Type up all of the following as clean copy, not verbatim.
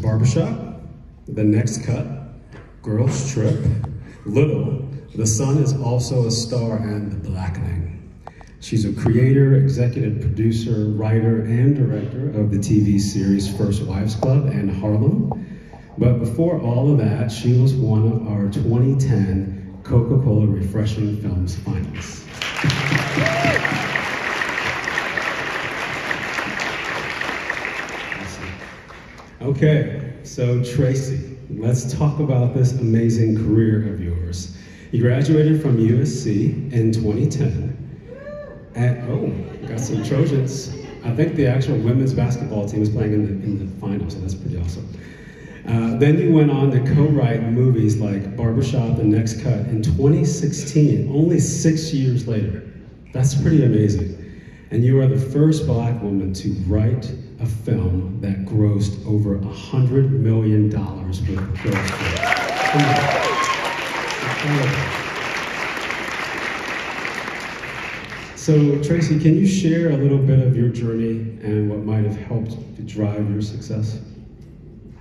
Barbershop, The Next Cut, Girls Trip, Little. The Sun is also a star in The Blackening. She's a creator, executive producer, writer, and director of the TV series First Wives Club and Harlem. But before all of that, she was one of our 2010 Coca-Cola Refreshing Films finalists. Okay, so Tracy, let's talk about this amazing career of yours. You graduated from USC in 2010. And, oh, got some Trojans. I think the actual women's basketball team is playing in the finals, so that's pretty awesome. Then you went on to co-write movies like Barbershop, The Next Cut in 2016, only 6 years later. That's pretty amazing. And you are the first Black woman to write a film that grossed over $100 million with Girls Trip. So Tracy, can you share a little bit of your journey and what might have helped to drive your success?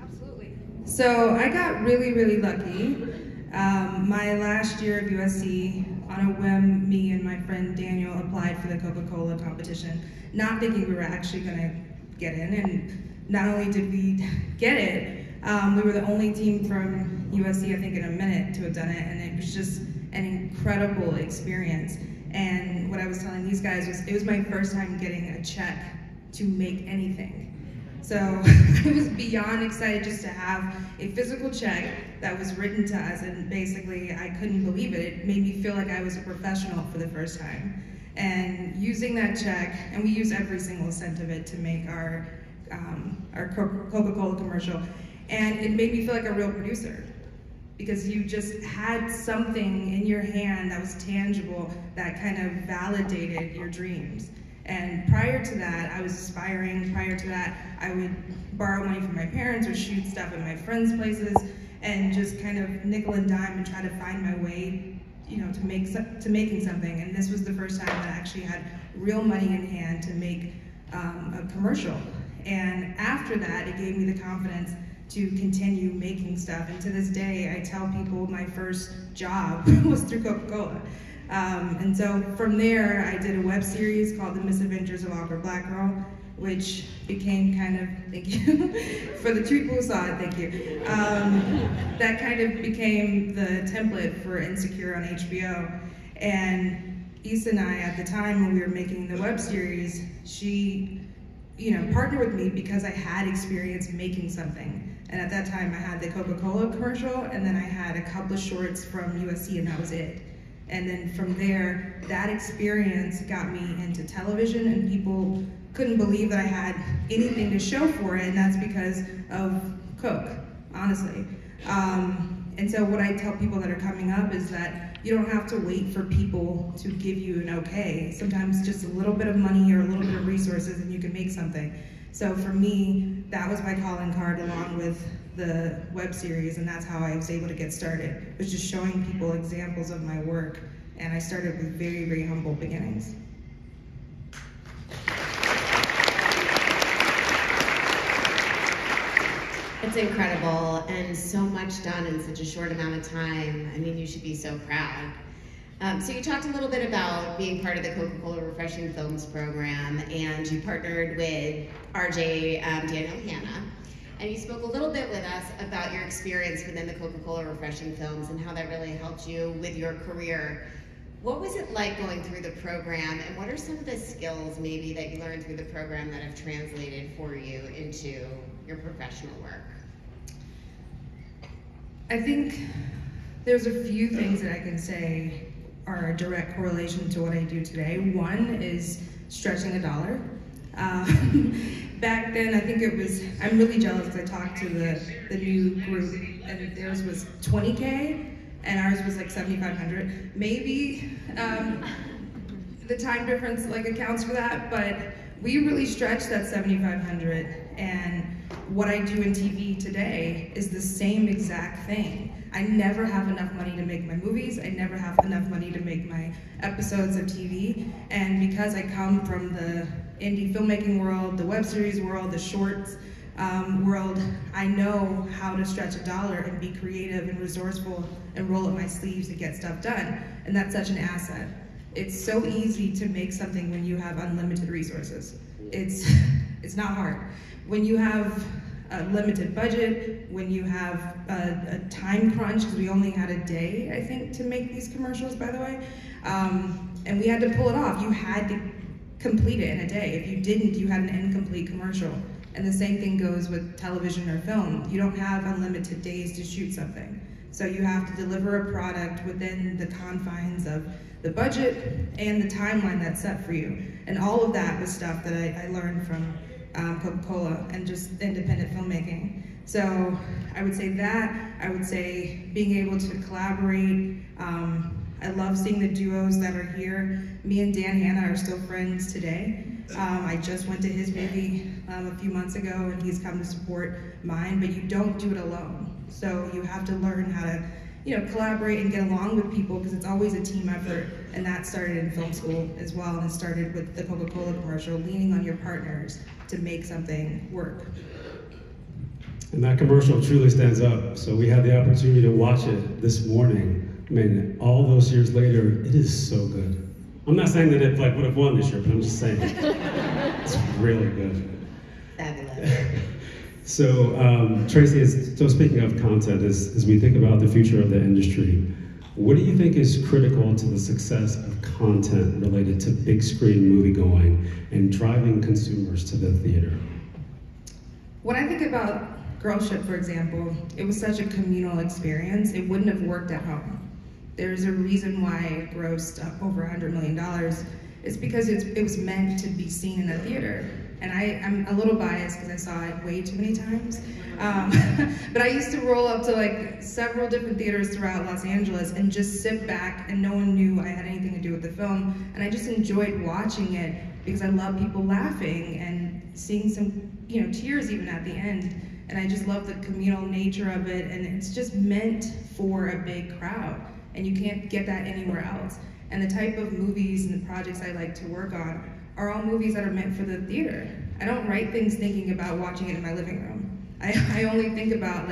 Absolutely. So I got really, really lucky. My last year of USC, on a whim, me and my friend Daniel applied for the Coca-Cola competition, not thinking we were actually going to get in. And not only did we get it, we were the only team from USC, I think, in a minute to have done it, and it was just an incredible experience. And what I was telling these guys was, it was my first time getting a check to make anything. So I was beyond excited just to have a physical check that was written to us, and basically I couldn't believe it. It made me feel like I was a professional for the first time. And using that check, and we use every single cent of it to make our Coca-Cola commercial, and it made me feel like a real producer, because you just had something in your hand that was tangible that kind of validated your dreams. And prior to that, I was aspiring. Prior to that, I would borrow money from my parents or shoot stuff at my friends' places and just kind of nickel and dime and try to find my way, you know, to making something. And this was the first time that I actually had real money in hand to make a commercial. And after that, it gave me the confidence to continue making stuff. And to this day, I tell people my first job was through Coca-Cola. And so from there, I did a web series called The Misadventures of Awkward Black Girl, which became kind of, thank you, for the two people who saw it, thank you. That kind of became the template for Insecure on HBO. And Issa and I, at the time when we were making the web series, she, you know, partnered with me because I had experience making something. And at that time, I had the Coca-Cola commercial, and then I had a couple of shorts from USC, and that was it. And then from there, that experience got me into television, and people couldn't believe that I had anything to show for it, and that's because of Coke, honestly. And so what I tell people that are coming up is that you don't have to wait for people to give you an okay. Sometimes just a little bit of money or a little bit of resources and you can make something. So for me, that was my calling card along with the web series, and that's how I was able to get started. It was just showing people examples of my work, and I started with very, very humble beginnings. It's incredible, and so much done in such a short amount of time. I mean, you should be so proud. So you talked a little bit about being part of the Coca-Cola Refreshing Films program, and you partnered with RJ Daniel Hanna, and you spoke a little bit with us about your experience within the Coca-Cola Refreshing Films and how that really helped you with your career. What was it like going through the program, and what are some of the skills maybe that you learned through the program that have translated for you into your professional work? I think there's a few things that I can say are a direct correlation to what I do today. One is stretching a dollar. Back then, I think it was, I'm really jealous because I talked to the new group, and theirs was 20K, and ours was like 7,500. Maybe the time difference like accounts for that, but we really stretched that 7,500, and what I do in TV today is the same exact thing. I never have enough money to make my movies. I never have enough money to make my episodes of TV. And because I come from the indie filmmaking world, the web series world, the shorts, world, I know how to stretch a dollar and be creative and resourceful and roll up my sleeves to get stuff done. And that's such an asset. It's so easy to make something when you have unlimited resources. It's not hard. When you have a limited budget, when you have a time crunch, because we only had a day, I think, to make these commercials, by the way, and we had to pull it off. You had to complete it in a day. If you didn't, you had an incomplete commercial. And the same thing goes with television or film. You don't have unlimited days to shoot something. So you have to deliver a product within the confines of the budget and the timeline that's set for you. And all of that was stuff that I learned from Coca-Cola and just independent filmmaking. So I would say that. I would say being able to collaborate. I love seeing the duos that are here. Me and Dan Hanna are still friends today. I just went to his movie a few months ago, and he's come to support mine, but you don't do it alone. So you have to learn how to, collaborate and get along with people, because it's always a team effort, and that started in film school as well, and it started with the Coca-Cola commercial, leaning on your partners to make something work. And that commercial truly stands up. So we had the opportunity to watch it this morning. I mean, all those years later, it is so good. I'm not saying that it would have won this year, but I'm just saying it's really good. Fabulous. So Tracy, so speaking of content, as we think about the future of the industry, what do you think is critical to the success of content related to big screen movie going and driving consumers to the theater? When I think about Girlship, for example, it was such a communal experience, it wouldn't have worked at home. There's a reason why it grossed over $100 million. It's because it was meant to be seen in a theater. And I'm a little biased because I saw it way too many times. But I used to roll up to several different theaters throughout Los Angeles and just sit back, and no one knew I had anything to do with the film. And I just enjoyed watching it because I love people laughing and seeing some tears even at the end. And I just love the communal nature of it, and it's just meant for a big crowd. And you can't get that anywhere else. And the type of movies and the projects I like to work on are all movies that are meant for the theater. I don't write things thinking about watching it in my living room. I only think about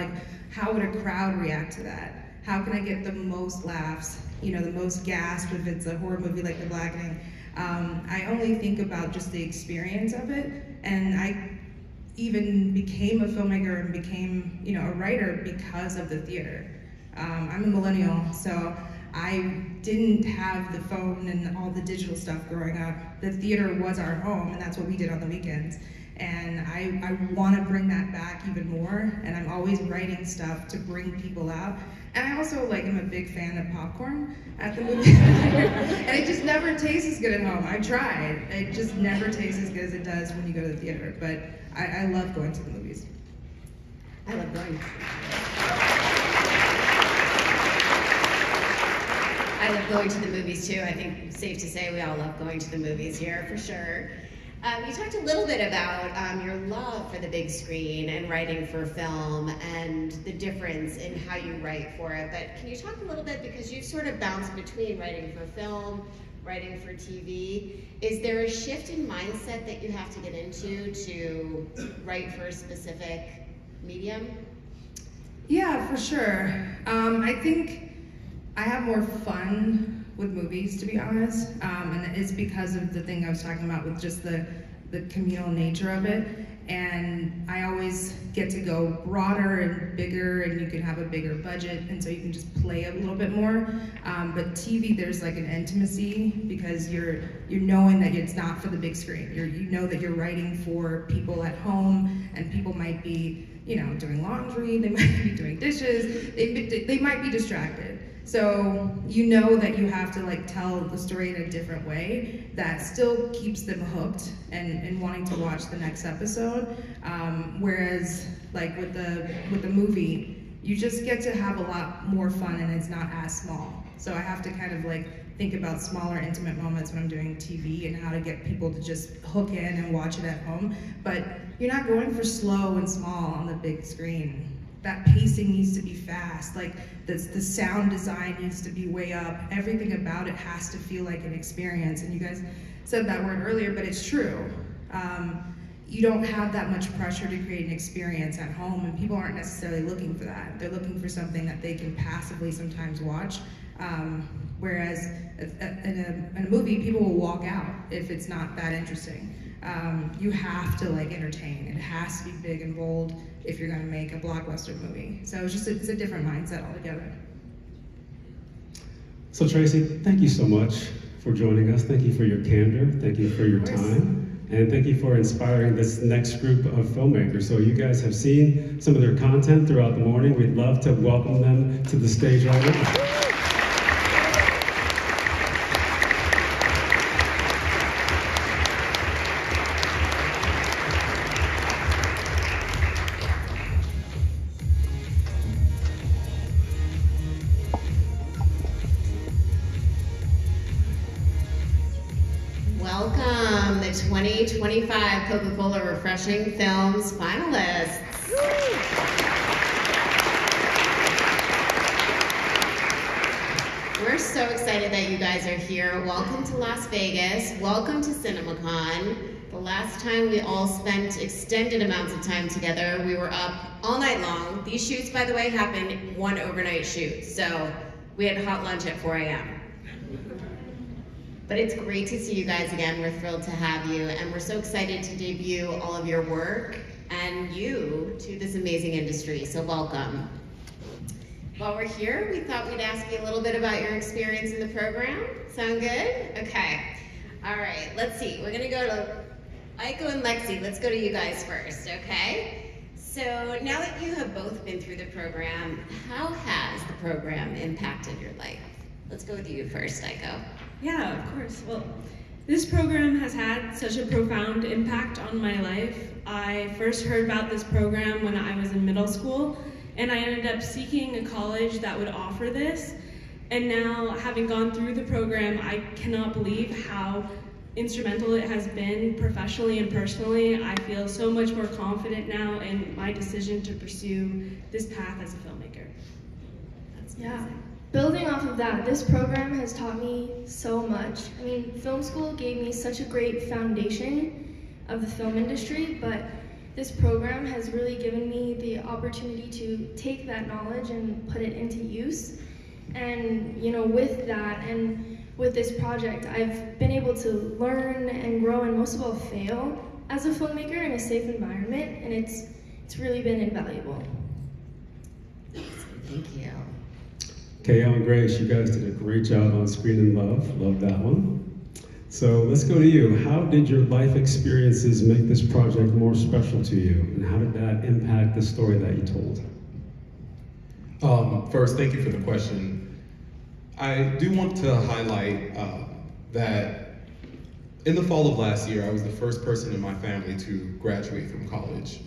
how would a crowd react to that? How can I get the most laughs, the most gasp if it's a horror movie like The Blackening? I only think about just the experience of it, and I even became a filmmaker and became a writer because of the theater. I'm a millennial, so I didn't have the phone and all the digital stuff growing up. The theater was our home, and that's what we did on the weekends. And I want to bring that back even more, and I'm always writing stuff to bring people out. And I also am a big fan of popcorn at the movie theater, and it just never tastes as good at home. I tried. It just never tastes as good as it does when you go to the theater, but I love going to the movies. I love going. I love going to the movies too. I think it's safe to say we all love going to the movies here for sure. You talked a little bit about your love for the big screen and writing for film and the difference in how you write for it, but can you talk a little bit, because you've sort of bounced between writing for film, writing for TV. Is there a shift in mindset that you have to get into to write for a specific medium? Yeah, for sure. I think I have more fun with movies, to be honest, and it's because of the thing I was talking about with just the communal nature of it. And I always get to go broader and bigger, and you can have a bigger budget, and so you can just play a little bit more. But TV, there's an intimacy, because you're knowing that it's not for the big screen. You know that you're writing for people at home, and people might be doing laundry, they might be doing dishes, they might be distracted. So you know that you have to tell the story in a different way that still keeps them hooked and wanting to watch the next episode. Whereas with the movie, you just get to have a lot more fun, and it's not as small. So I have to kind of think about smaller, intimate moments when I'm doing TV and how to get people to just hook in and watch it at home. But you're not going for slow and small on the big screen. That pacing needs to be fast. The sound design needs to be way up. Everything about it has to feel like an experience. And you guys said that word earlier, but it's true. you don't have that much pressure to create an experience at home, and people aren't necessarily looking for that. They're looking for something that they can passively sometimes watch. Whereas in a movie, people will walk out if it's not that interesting. You have to like entertain. It has to be big and bold if you're going to make a blockbuster movie. So it's a different mindset altogether. So Tracy, thank you so much for joining us. Thank you for your candor. Thank you for your time. And thank you for inspiring this next group of filmmakers. So you guys have seen some of their content throughout the morning. We'd love to welcome them to the stage right now. Welcome, the 2025 Coca-Cola Refreshing Films finalists. We're so excited that you guys are here. Welcome to Las Vegas. Welcome to CinemaCon. The last time we all spent extended amounts of time together, we were up all night long. These shoots, by the way, happened one overnight shoot. So we had hot lunch at 4 a.m. But it's great to see you guys again. We're thrilled to have you, and we're so excited to debut all of your work and you to this amazing industry, so welcome. While we're here, we thought we'd ask you a little bit about your experience in the program. Sound good? Okay. All right, let's see. We're gonna go to Aiko and Lexi. Let's go to you guys first, okay? So now that you have both been through the program, how has the program impacted your life? Let's go with you first, Aiko. Yeah, of course. Well, this program has had such a profound impact on my life. I first heard about this program when I was in middle school, and I ended up seeking a college that would offer this. And now, having gone through the program, I cannot believe how instrumental it has been professionally and personally. I feel so much more confident now in my decision to pursue this path as a filmmaker. That's amazing. Yeah. Building off of that, this program has taught me so much. I mean, film school gave me such a great foundation of the film industry, but this program has really given me the opportunity to take that knowledge and put it into use. And, you know, with that and with this project, I've been able to learn and grow and most of all fail as a filmmaker in a safe environment, and it's really been invaluable. Thank you. KL and Grace, you guys did a great job on Screen in Love. Love that one. So let's go to you. How did your life experiences make this project more special to you? And how did that impact the story that you told? First, thank you for the question. I do want to highlight that in the fall of last year, I was the first person in my family to graduate from college.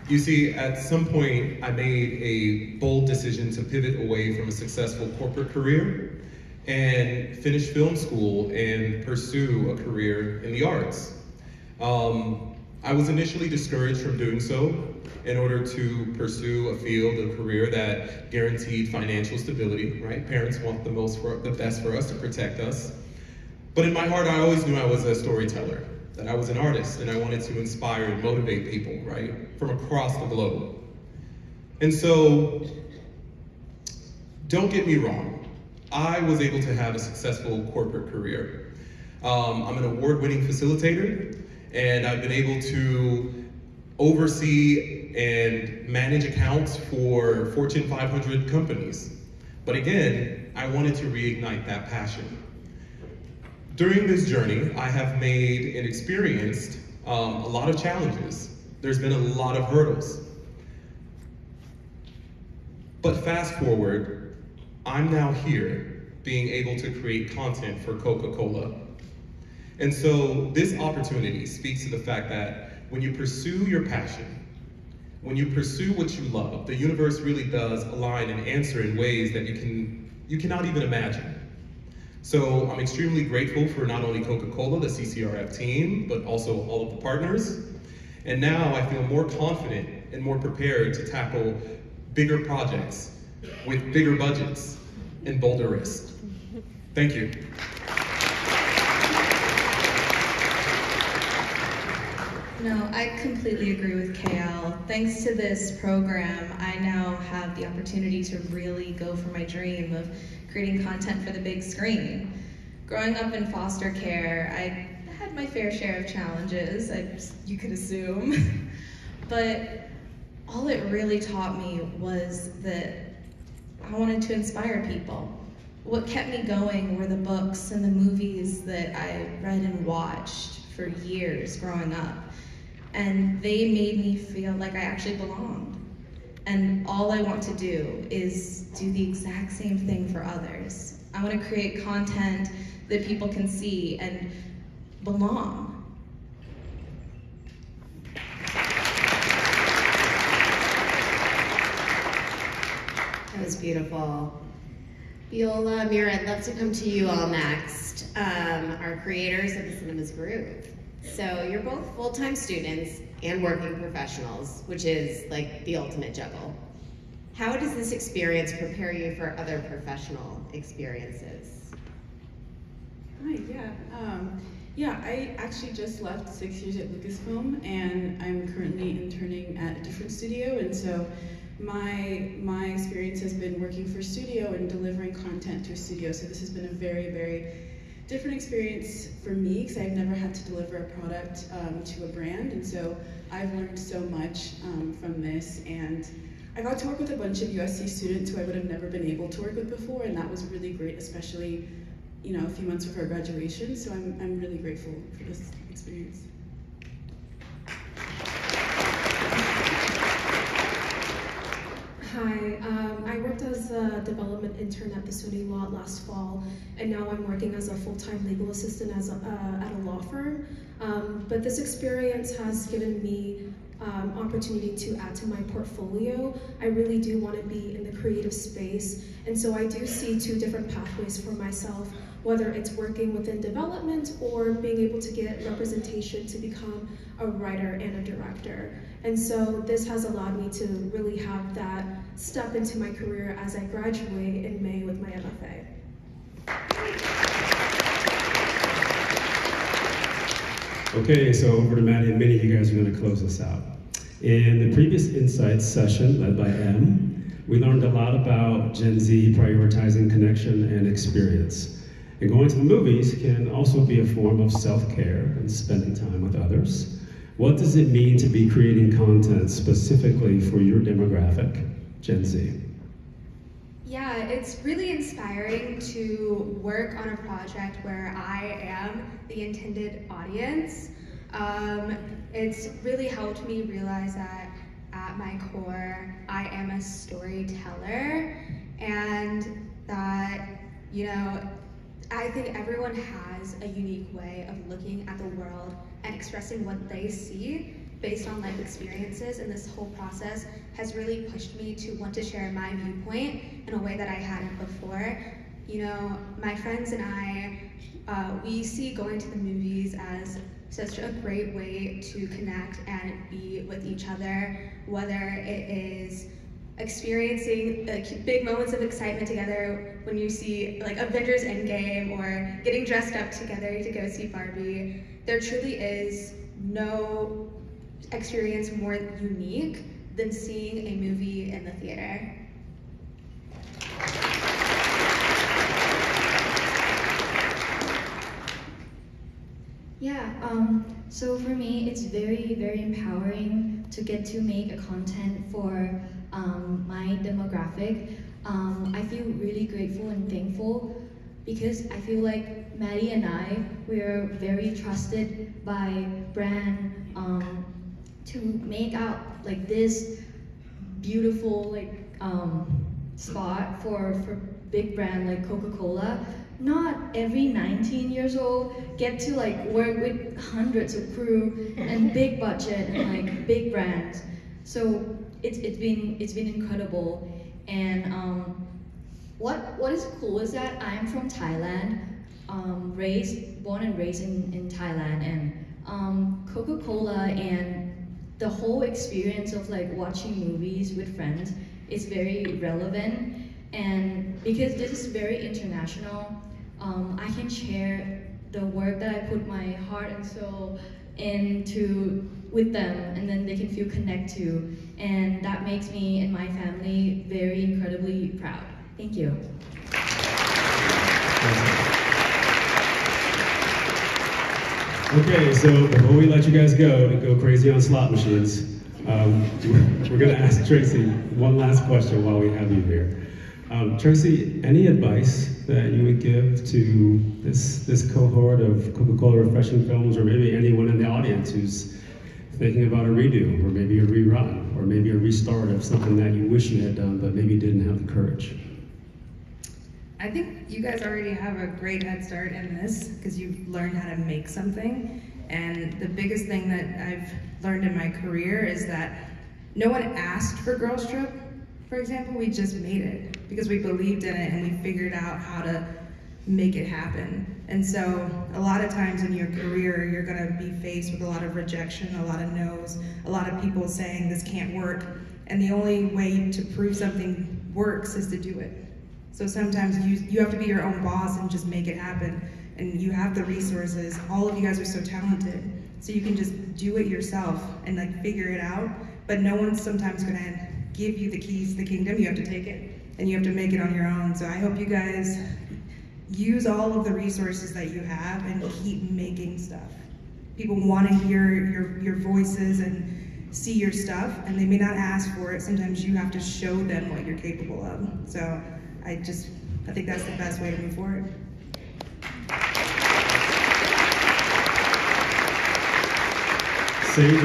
You see, at some point, I made a bold decision to pivot away from a successful corporate career and finish film school and pursue a career in the arts. I was initially discouraged from doing so in order to pursue a field, a career that guaranteed financial stability, right? Parents want the best for us to protect us. But in my heart, I always knew I was a storyteller, that I was an artist, and I wanted to inspire and motivate people, right, from across the globe. And so, don't get me wrong, I was able to have a successful corporate career. I'm an award-winning facilitator, and I've been able to oversee and manage accounts for Fortune 500 companies. But again, I wanted to reignite that passion. During this journey, I have made and experienced a lot of challenges. There's been a lot of hurdles. But fast forward, I'm now here being able to create content for Coca-Cola. And so this opportunity speaks to the fact that when you pursue your passion, when you pursue what you love, the universe really does align and answer in ways that you cannot even imagine. So I'm extremely grateful for not only Coca-Cola, the CCRF team, but also all of the partners. And now I feel more confident and more prepared to tackle bigger projects with bigger budgets and bolder risks. Thank you. No, I completely agree with KL. Thanks to this program, I now have the opportunity to really go for my dream of creating content for the big screen. Growing up in foster care, I had my fair share of challenges, you could assume. But all it really taught me was that I wanted to inspire people. What kept me going were the books and the movies that I read and watched for years growing up. And they made me feel like I actually belonged. And all I want to do is do the exact same thing for others. I want to create content that people can see and belong. That was beautiful. Viola, Mira, I'd love to come to you all next. Our creators of the Cinema's Groove. So you're both full-time students and working professionals, which is like the ultimate juggle. How does this experience prepare you for other professional experiences? Hi, yeah, I actually just left 6 years at Lucasfilm, and I'm currently interning at a different studio, and so my experience has been working for a studio and delivering content to a studio, so this has been a very, very different experience for me because I've never had to deliver a product to a brand, and so I've learned so much from this, and I got to work with a bunch of USC students who I would have never been able to work with before, and that was really great, especially a few months before graduation, so I'm really grateful for this experience. Hi, I worked as a development intern at the Sony lot last fall, and now I'm working as a full-time legal assistant at a law firm. But this experience has given me opportunity to add to my portfolio. I really do want to be in the creative space, and so I do see two different pathways for myself, whether it's working within development or being able to get representation to become a writer and a director. And so this has allowed me to really have that step into my career as I graduate in May with my MFA. Okay, so over to Maddie and Minnie, you guys are going to close us out. In the previous Insights session led by Em, we learned a lot about Gen Z prioritizing connection and experience. And going to the movies can also be a form of self-care and spending time with others. What does it mean to be creating content specifically for your demographic, Gen Z? Yeah, it's really inspiring to work on a project where I am the intended audience. It's really helped me realize that at my core, I am a storyteller, and that, I think everyone has a unique way of looking at the world and expressing what they see based on life experiences, and this whole process has really pushed me to want to share my viewpoint in a way that I hadn't before. My friends and I, we see going to the movies as such a great way to connect and be with each other, whether it is experiencing big moments of excitement together when you see like Avengers Endgame, or getting dressed up together to go see Barbie. There truly is no experience more unique than seeing a movie in the theater. Yeah, so for me, it's very, very empowering to get to make a content for my demographic. I feel really grateful and thankful because I feel like Maddie and I, we're very trusted by brand to make out like this beautiful spot for big brand like Coca-Cola. Not every 19 years old get to work with hundreds of crew and big budget and big brands. So it's been incredible. And what is cool is that I'm from Thailand, born and raised in Thailand, and Coca-Cola and the whole experience of watching movies with friends is very relevant. And because this is very international, I can share the work that I put my heart and soul into with them, and then they can feel connected to, and that makes me and my family very incredibly proud. Thank you. Okay, so before we let you guys go and go crazy on slot machines, we're going to ask Tracy one last question while we have you here. Tracy, any advice that you would give to this cohort of Coca-Cola Refreshing Films, or maybe anyone in the audience who's thinking about a redo, or maybe a rerun, or maybe a restart of something that you wish you had done but maybe didn't have the courage? I think you guys already have a great head start in this because you've learned how to make something. And the biggest thing that I've learned in my career is that no one asked for Girls Trip, for example. We just made it because we believed in it and we figured out how to make it happen. And so a lot of times in your career, you're gonna be faced with a lot of rejection, a lot of no's, a lot of people saying this can't work. And the only way to prove something works is to do it. So sometimes you have to be your own boss and just make it happen. And you have the resources. All of you guys are so talented. So you can just do it yourself and like figure it out. But no one's sometimes gonna give you the keys to the kingdom. You have to take it and you have to make it on your own. So I hope you guys use all of the resources that you have and keep making stuff. People wanna hear your voices and see your stuff, and they may not ask for it. Sometimes you have to show them what you're capable of. So I think that's the best way to move forward. Sage